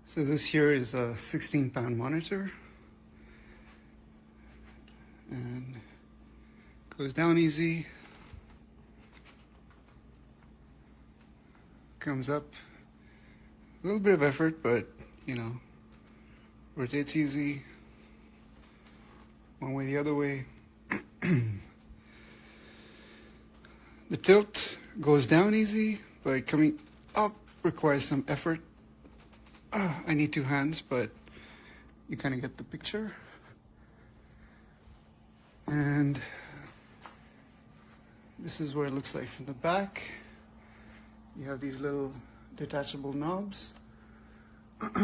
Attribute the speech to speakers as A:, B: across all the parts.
A: So this here is a 16-pound monitor, and goes down easy, comes up, a little bit of effort, but you know, rotates easy, one way, the other way. The tilt goes down easy, but coming up requires some effort. I need two hands, but you kind of get the picture. And this is what it looks like from the back. You have these little detachable knobs,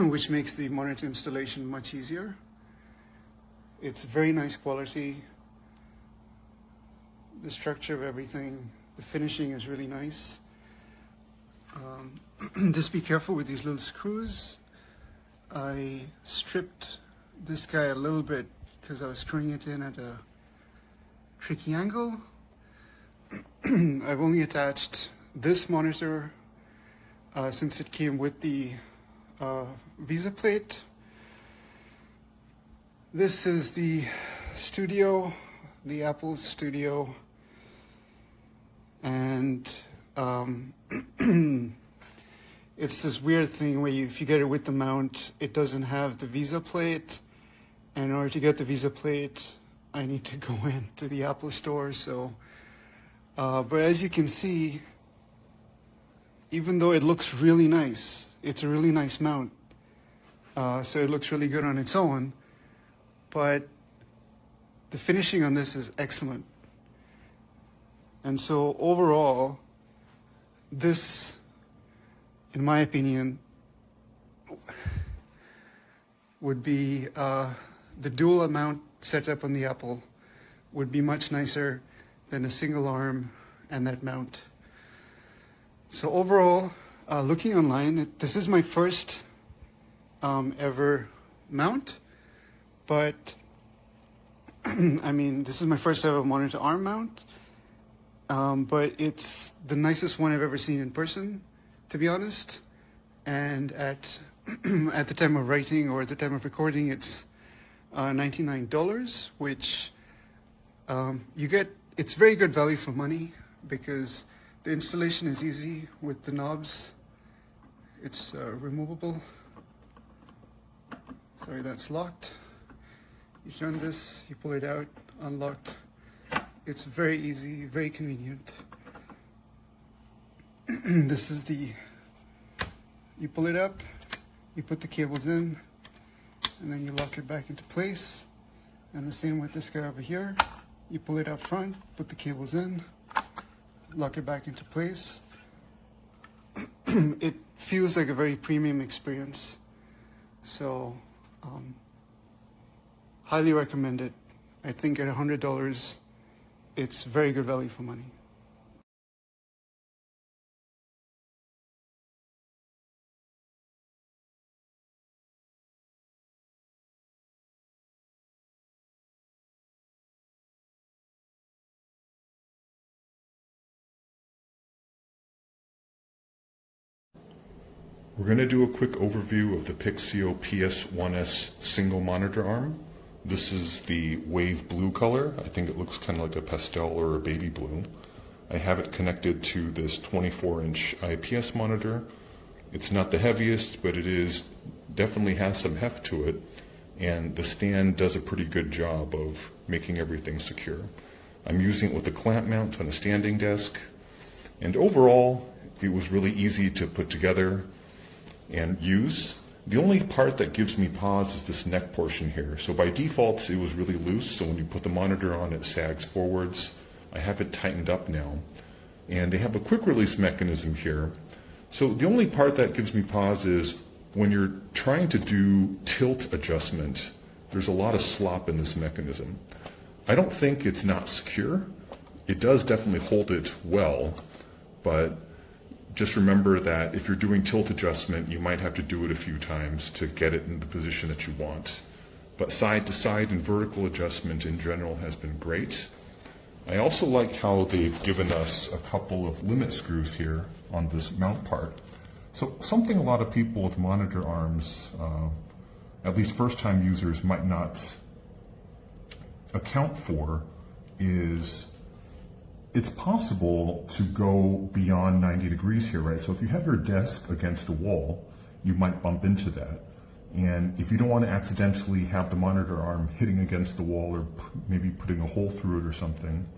A: which makes the monitor installation much easier. It's very nice quality. The structure of everything, the finishing is really nice. Just be careful with these little screws. I stripped this guy a little bit because I was screwing it in at a tricky angle. I've only attached this monitor since it came with the Visa plate. This is the Studio, the Apple Studio, and it's this weird thing where if you get it with the mount, it doesn't have the Visa plate. And in order to get the Visa plate, I need to go into the Apple store. So, but as you can see, even though it looks really nice, it's a really nice mount. So it looks really good on its own, but the finishing on this is excellent. And so overall, this, in my opinion, would be the dual mount setup on the Apple would be much nicer than a single arm and that mount. So overall, looking online, this is my first ever mount, but I mean, this is my first ever monitor arm mount, but it's the nicest one I've ever seen in person, to be honest. And at at the time of writing or at the time of recording, it's $99, which you get. It's very good value for money because the installation is easy with the knobs. It's removable. Sorry, that's locked. You turn this, you pull it out, unlocked. It's very easy, very convenient. This is you pull it up, you put the cables in, and then you lock it back into place. And the same with this guy over here. You pull it up front, put the cables in, lock it back into place. It feels like a very premium experience. So, highly recommend it. I think at $100, it's very good value for money.
B: We're going to do a quick overview of the Pixio PS1S single monitor arm. This is the wave blue color. I think it looks kind of like a pastel or a baby blue. I have it connected to this 24-inch IPS monitor. It's not the heaviest, but it definitely has some heft to it, and the stand does a pretty good job of making everything secure. I'm using it with a clamp mount on a standing desk, and overall it was really easy to put together and use. The only part that gives me pause is this neck portion here. So by default it was really loose, so when you put the monitor on it sags forwards. I have it tightened up now, and they have a quick release mechanism here. So the only part that gives me pause is when you're trying to do tilt adjustment, there's a lot of slop in this mechanism. I don't think it's not secure. It does definitely hold it well, but just remember that if you're doing tilt adjustment, you might have to do it a few times to get it in the position that you want. But side to side and vertical adjustment in general has been great. I also like how they've given us a couple of limit screws here on this mount part. So something a lot of people with monitor arms, at least first-time users, might not account for is it's possible to go beyond 90 degrees here, right? So if you have your desk against a wall, you might bump into that. And if you don't want to accidentally have the monitor arm hitting against the wall or maybe putting a hole through it or something,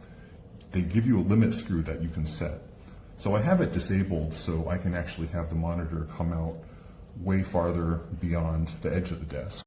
B: they give you a limit screw that you can set. So I have it disabled so I can actually have the monitor come out way farther beyond the edge of the desk.